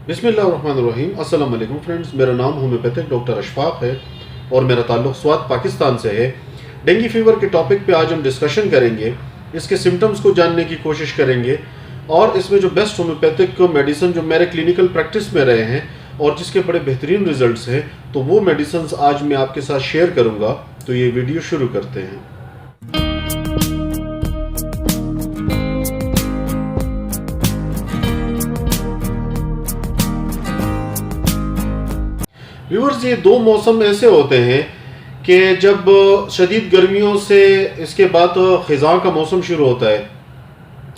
बिस्मिल्लाहिर्रहमानिर्रहीम। अस्सलाम वालेकुम फ्रेंड्स, मेरा नाम होम्योपैथिक डॉक्टर अशफाक है और मेरा ताल्लुक़ स्वात पाकिस्तान से है। डेंगू फीवर के टॉपिक पे आज हम डिस्कशन करेंगे, इसके सिम्टम्स को जानने की कोशिश करेंगे और इसमें जो बेस्ट होम्योपैथिक मेडिसिन जो मेरे क्लिनिकल प्रैक्टिस में रहे हैं और जिसके बड़े बेहतरीन रिजल्ट्स हैं, तो वो मेडिसिन आज मैं आपके साथ शेयर करूँगा। तो ये वीडियो शुरू करते हैं। व्यूअर्स, ये दो मौसम ऐसे होते हैं कि जब शदीद गर्मियों से इसके बाद ख़िज़ा का मौसम शुरू होता है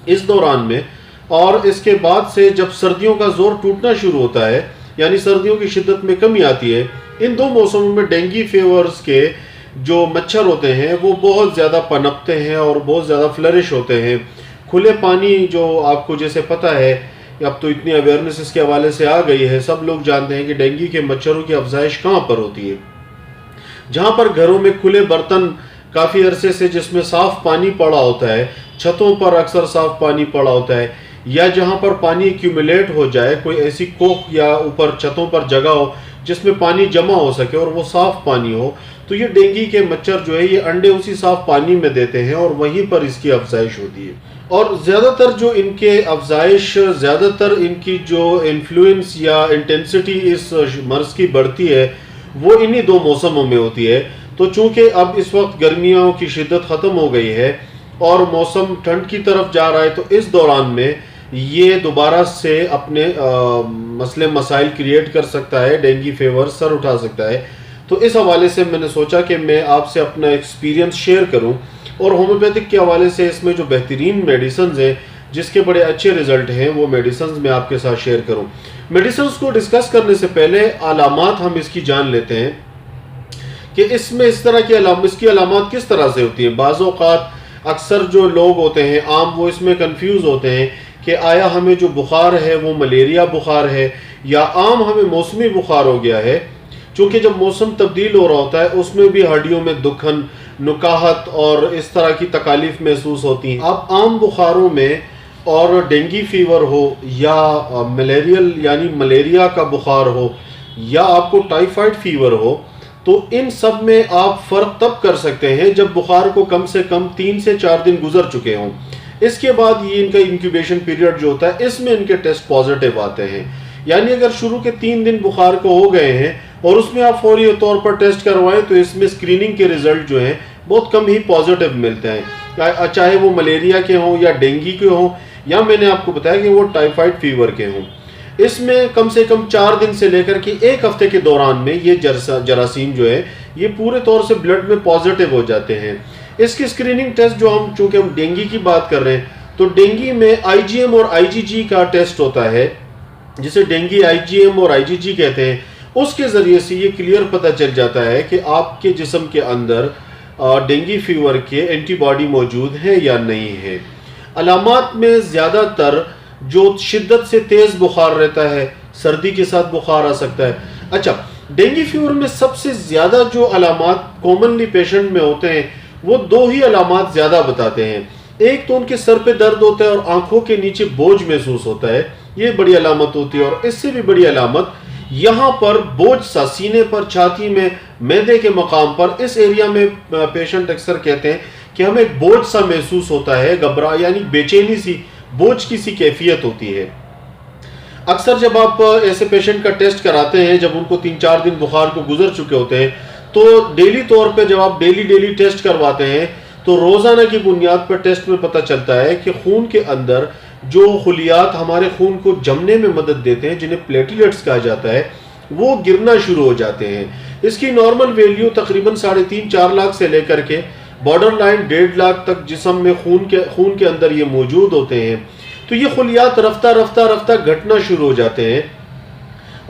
इस दौरान में, और इसके बाद से जब सर्दियों का ज़ोर टूटना शुरू होता है यानी सर्दियों की शिद्दत में कमी आती है, इन दो मौसमों में डेंगू फीवर्स के जो मच्छर होते हैं वो बहुत ज़्यादा पनपते हैं और बहुत ज़्यादा फ्लरिश होते हैं। खुले पानी, जो आपको जैसे पता है, अब तो इतनी अवेयरनेस इसके हवाले से आ गई है, सब लोग जानते हैं कि डेंगू के मच्छरों की अफजाइश कहाँ पर होती है। जहाँ पर घरों में खुले बर्तन काफ़ी अरसे से जिसमें साफ़ पानी पड़ा होता है, छतों पर अक्सर साफ़ पानी पड़ा होता है, या जहाँ पर पानी एक्यूमुलेट हो जाए, कोई ऐसी कोख या ऊपर छतों पर जगह हो जिसमें पानी जमा हो सके और वो साफ़ पानी हो, तो ये डेंगू के मच्छर जो है ये अंडे उसी साफ़ पानी में देते हैं और वहीं पर इसकी अफजाइश होती है। और ज़्यादातर जो इनके अफजाइश, ज़्यादातर इनकी जो इन्फ्लुएंस या इंटेंसिटी इस मर्ज़ की बढ़ती है वो इन्हीं दो मौसमों में होती है। तो चूँकि अब इस वक्त गर्मियों की शिद्दत ख़त्म हो गई है और मौसम ठंड की तरफ जा रहा है, तो इस दौरान में ये दोबारा से अपने मसले मसाइल क्रिएट कर सकता है, डेंगू फीवर सर उठा सकता है। तो इस हवाले से मैंने सोचा कि मैं आपसे अपना एक्सपीरियंस शेयर करूं और होम्योपैथिक के हवाले से इसमें जो बेहतरीन मेडिसिन हैं जिसके बड़े अच्छे रिजल्ट हैं वो मेडिसिन मैं आपके साथ शेयर करूं। मेडिसिन को डिस्कस करने से पहले अलामात हम इसकी जान लेते हैं कि इसमें इस तरह की इसकी अलामात किस तरह से होती हैं। बाज़ औक़ात अक्सर जो लोग होते हैं आम, वो इसमें कंफ्यूज होते हैं कि आया हमें जो बुखार है वो मलेरिया बुखार है या आम हमें मौसमी बुखार हो गया है। चूँकि जब मौसम तब्दील हो रहा होता है उसमें भी हड्डियों में दुखन, नुकाहत और इस तरह की तकालीफ महसूस होती हैं। अब आम बुखारों में और डेंगू फीवर हो या मलेरियल यानी मलेरिया का बुखार हो या आपको टाइफाइड फीवर हो, तो इन सब में आप फ़र्क तब कर सकते हैं जब बुखार को कम से कम 3 से 4 दिन गुजर चुके हों। इसके बाद ये इनका इंक्यूबेशन पीरियड जो होता है इसमें इनके टेस्ट पॉजिटिव आते हैं। यानी अगर शुरू के 3 दिन बुखार को हो गए हैं और उसमें आप फौरी तौर पर टेस्ट करवाएं तो इसमें स्क्रीनिंग के रिजल्ट जो हैं बहुत कम ही पॉजिटिव मिलते हैं, चाहे वो मलेरिया के हों या डेंगू के हों या मैंने आपको बताया कि वो टाइफाइड फीवर के हों। इसमें कम से कम 4 दिन से लेकर के 1 हफ्ते के दौरान में ये जरासीम जो है ये पूरे तौर से ब्लड में पॉजिटिव हो जाते हैं। इसकी स्क्रीनिंग टेस्ट जो हम, चूँकि हम डेंगू की बात कर रहे हैं, तो डेंगू में IgM और IgG का टेस्ट होता है जिसे डेंगू IgM और IgG कहते हैं। उसके ज़रिए से ये क्लियर पता चल जाता है कि आपके जिस्म के अंदर डेंगू फीवर के एंटीबॉडी मौजूद है या नहीं है। अलामात में ज़्यादातर जो शिद्दत से तेज़ बुखार रहता है, सर्दी के साथ बुखार आ सकता है। अच्छा, डेंगू फीवर में सबसे ज़्यादा जो अलामात कॉमनली पेशेंट में होते हैं वो 2 ही अलामात ज़्यादा बताते हैं। एक तो उनके सर पे दर्द होता है और आंखों के नीचे बोझ महसूस होता है, ये बड़ी अलामत होती है। और इससे भी बड़ी अलामत यहाँ पर बोझ सा सीने पर, छाती में, मैदे के मकाम पर, इस एरिया में पेशेंट अक्सर कहते हैं कि हमें एक बोझ सा महसूस होता है, घबरा यानी बेचैनी सी, बोझ की सी कैफियत होती है। अक्सर जब आप ऐसे पेशेंट का टेस्ट कराते हैं, जब उनको 3-4 दिन बुखार को गुजर चुके होते हैं, तो डेली तौर पे जब आप डेली टेस्ट करवाते हैं तो रोज़ाना की बुनियाद पर टेस्ट में पता चलता है कि खून के अंदर जो खुलियात हमारे खून को जमने में मदद देते हैं, जिन्हें प्लेटलेट्स कहा जाता है, वो गिरना शुरू हो जाते हैं। इसकी नॉर्मल वैल्यू तकरीबन 3.5-4 लाख से लेकर के बॉर्डर लाइन 1.5 लाख तक जिस्म में खून के अंदर ये मौजूद होते हैं। तो ये खुलियात रफ्ता घटना शुरू हो जाते हैं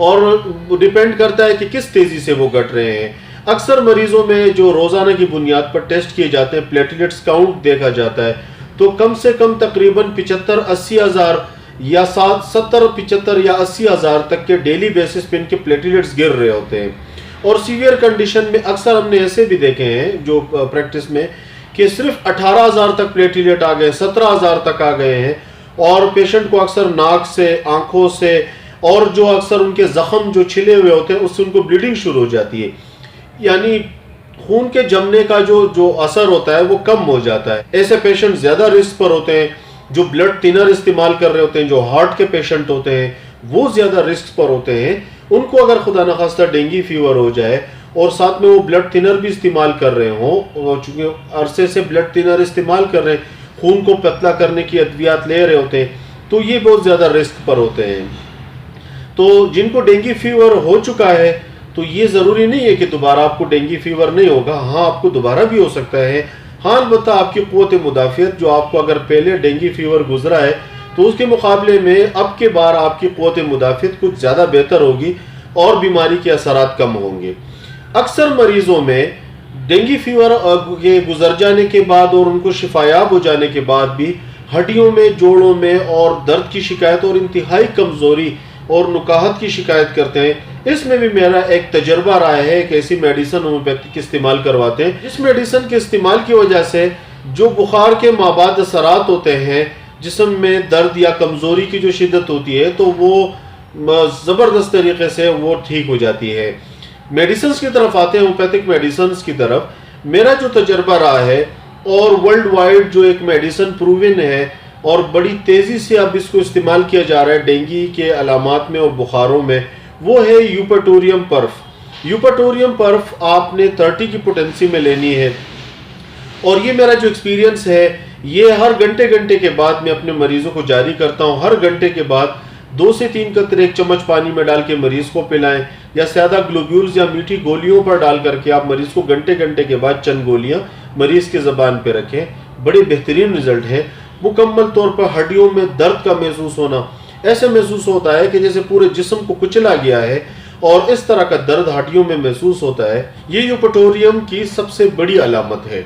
और डिपेंड करता है कि किस तेज़ी से वो घट रहे हैं। अक्सर मरीजों में जो रोज़ाना की बुनियाद पर टेस्ट किए जाते हैं, प्लेटलेट्स काउंट देखा जाता है, तो कम से कम तकरीबन 75-80 हज़ार या 70-75 या 80 हज़ार तक के डेली बेसिस पे इनके प्लेटलेट्स गिर रहे होते हैं। और सीवियर कंडीशन में अक्सर हमने ऐसे भी देखे हैं जो प्रैक्टिस में कि सिर्फ 18,000 तक प्लेटलेट आ गए, 17,000 तक आ गए हैं। और पेशेंट को अक्सर नाक से, आंखों से और जो अक्सर उनके ज़ख़म जो छिले हुए होते हैं उससे उनको ब्लीडिंग शुरू हो जाती है, यानी खून के जमने का जो असर होता है वो कम हो जाता है। ऐसे पेशेंट ज़्यादा रिस्क पर होते हैं। जो ब्लड थिनर इस्तेमाल कर रहे होते हैं, जो हार्ट के पेशेंट होते हैं, वो ज़्यादा रिस्क पर होते हैं। उनको अगर खुदा न खास्ता डेंगू फीवर हो जाए और साथ में वो ब्लड थिनर भी इस्तेमाल कर रहे हों, चूँकि अरसे से ब्लड थिनर इस्तेमाल कर रहे हैं, खून को पतला करने की अद्वियात ले रहे होते हैं, तो ये बहुत ज़्यादा रिस्क पर होते हैं। तो जिनको डेंगू फीवर हो चुका है तो ये ज़रूरी नहीं है कि दोबारा आपको डेंगू फीवर नहीं होगा। हाँ, आपको दोबारा भी हो सकता है। हाँ, अलबत्ता आपकी क़ुव्वत मुदाफ़ियत जो आपको अगर पहले डेंगू फीवर गुजरा है तो उसके मुकाबले में अब के बार आपकी क़ुव्वत मुदाफ़ियत कुछ ज़्यादा बेहतर होगी और बीमारी के असरात कम होंगे। अक्सर मरीज़ों में डेंगू फीवर के गुजर जाने के बाद और उनको शिफायाब हो जाने के बाद भी हड्डियों में, जोड़ों में और दर्द की शिकायत और इंतहाई कमज़ोरी और नुकाहत की शिकायत करते हैं। इसमें भी मेरा एक तजर्बा रहा है कि ऐसी मेडिसिन होम्योपैथिक इस्तेमाल करवाते हैं जिस मेडिसिन के इस्तेमाल की वजह से जो बुखार के माबाद असरात होते हैं, जिस्म में दर्द या कमज़ोरी की जो शिद्दत होती है, तो वो ज़बरदस्त तरीके से वो ठीक हो जाती है। मेडिसिन की तरफ आते हैं, होम्योपैथिक मेडिसिन की तरफ। मेरा जो तजर्बा रहा है और वर्ल्ड वाइड जो एक मेडिसिन प्रूवन है और बड़ी तेज़ी से अब इसको इस्तेमाल किया जा रहा है डेंगू के अलामात में और बुखारों में, वो है यूपेटोरियम पर्फ। यूपेटोरियम पर्फ आपने 30 की पोटेंसी में लेनी है और ये मेरा जो एक्सपीरियंस है, ये हर घंटे के बाद मैं अपने मरीज़ों को जारी करता हूँ। हर घंटे के बाद 2 से 3 कतरे 1 चम्मच पानी में डाल के मरीज़ को पिलाएं, या सादा ग्लोब्यूल्स या मीठी गोलियों पर डाल करके आप मरीज़ को घंटे के बाद चंद गोलियां मरीज़ के ज़बान पे रखें। बड़े बेहतरीन रिजल्ट है। मुकम्मल तौर पर हड्डियों में दर्द का महसूस होना, ऐसे महसूस होता है कि जैसे पूरे जिस्म को कुचला गया है, और इस तरह का दर्द हड्डियों में महसूस होता है। ये यूपेटोरियम की सबसे बड़ी अलामत है।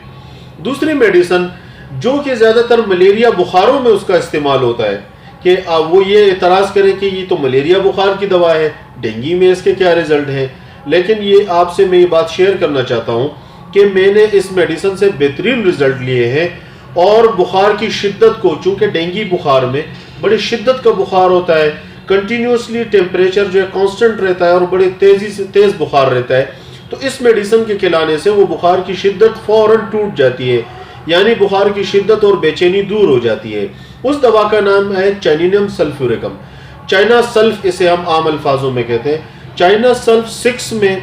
दूसरी मेडिसिन जो कि ज़्यादातर मलेरिया बुखारों में उसका इस्तेमाल होता है कि वो ये एतराज़ करें कि ये तो मलेरिया बुखार की दवा है, डेंगू में इसके क्या रिजल्ट हैं। लेकिन ये आपसे मैं ये बात शेयर करना चाहता हूँ कि मैंने इस मेडिसिन से बेहतरीन रिजल्ट लिए हैं और बुखार की शिद्दत को, चूँकि डेंगू बुखार में बड़ी शिद्दत का बुखार होता है, कंटिन्यूसली टेम्परेचर जो है कांस्टेंट रहता है और बड़े तेज़ी से तेज़ बुखार रहता है, तो इस मेडिसिन के खिलाने से वो बुखार की शिद्दत फ़ौरन टूट जाती है, यानी बुखार की शिद्दत और बेचैनी दूर हो जाती है। उस दवा का नाम है चाइनियम सल्फ्यूरिकम। चाइना सल्फ इसे हम आम अल्फाजों में कहते हैं। चाइना सल्फ 6 में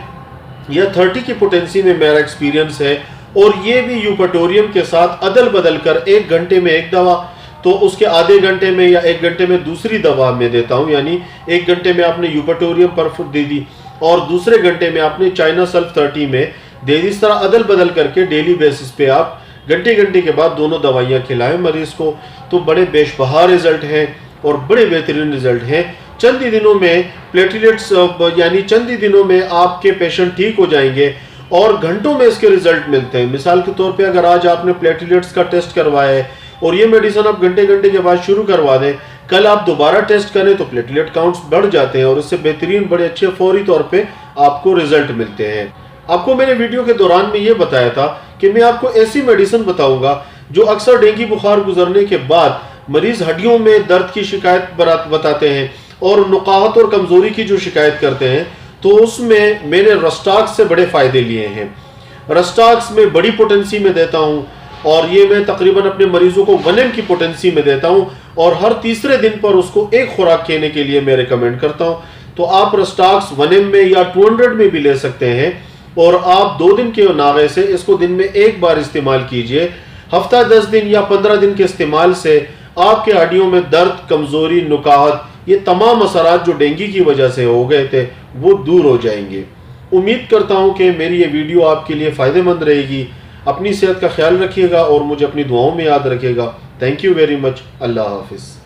या 30 की पोटेंसी में मेरा एक्सपीरियंस है, और ये भी यूपेटोरियम के साथ अदल बदल कर 1 घंटे में एक दवा, तो उसके आधे घंटे में या 1 घंटे में दूसरी दवा में देता हूँ। यानी 1 घंटे में आपने यूपेटोरियम पर्फ दे दी और दूसरे घंटे में आपने चाइना सल्फ 30 में दे दी। इस तरह अदल बदल करके डेली बेसिस पे आप घंटे के बाद दोनों दवाइयाँ खिलाएं मरीज़ को, तो बड़े बेशबहा रिजल्ट हैं और बड़े बेहतरीन रिजल्ट हैं। चंद ही दिनों में प्लेटलेट्स, यानी चंद ही दिनों में आपके पेशेंट ठीक हो जाएंगे और घंटों में इसके रिजल्ट मिलते हैं। मिसाल के तौर पे अगर आज आपने प्लेटलेट्स का टेस्ट करवाया है और ये मेडिसिन आप घंटे के बाद शुरू करवा दें, कल आप दोबारा टेस्ट करें तो प्लेटलेट काउंट्स बढ़ जाते हैं और इससे बेहतरीन बड़े अच्छे फौरी तौर पे आपको रिजल्ट मिलते हैं। आपको मैंने वीडियो के दौरान में ये बताया था कि मैं आपको ऐसी मेडिसिन बताऊंगा जो अक्सर डेंगू बुखार गुजरने के बाद मरीज हड्डियों में दर्द की शिकायत बताते हैं और नुकाहत और कमजोरी की जो शिकायत करते हैं, तो उसमें मैंने रस्टाक्स से बड़े फायदे लिए हैं। रस्टाक्स में बड़ी पोटेंसी में देता हूं और ये मैं तकरीबन अपने मरीजों को 1 की पोटेंसी में देता हूं और हर तीसरे दिन पर उसको एक खुराक खेने के लिए मैं रिकमेंड करता हूं। तो आप रस्टाक्स 1 में या 200 में भी ले सकते हैं और आप 2 दिन के नागे से इसको दिन में एक बार इस्तेमाल कीजिए। हफ्ता 10 दिन या 15 दिन के इस्तेमाल से आपके हड्डियों में दर्द, कमजोरी, नुकाहत, ये तमाम असरात जो डेंगू की वजह से हो गए थे वो दूर हो जाएंगे। उम्मीद करता हूं कि मेरी ये वीडियो आपके लिए फ़ायदेमंद रहेगी। अपनी सेहत का ख्याल रखिएगा और मुझे अपनी दुआओं में याद रखिएगा। Thank you very much. अल्लाह हाफिज़।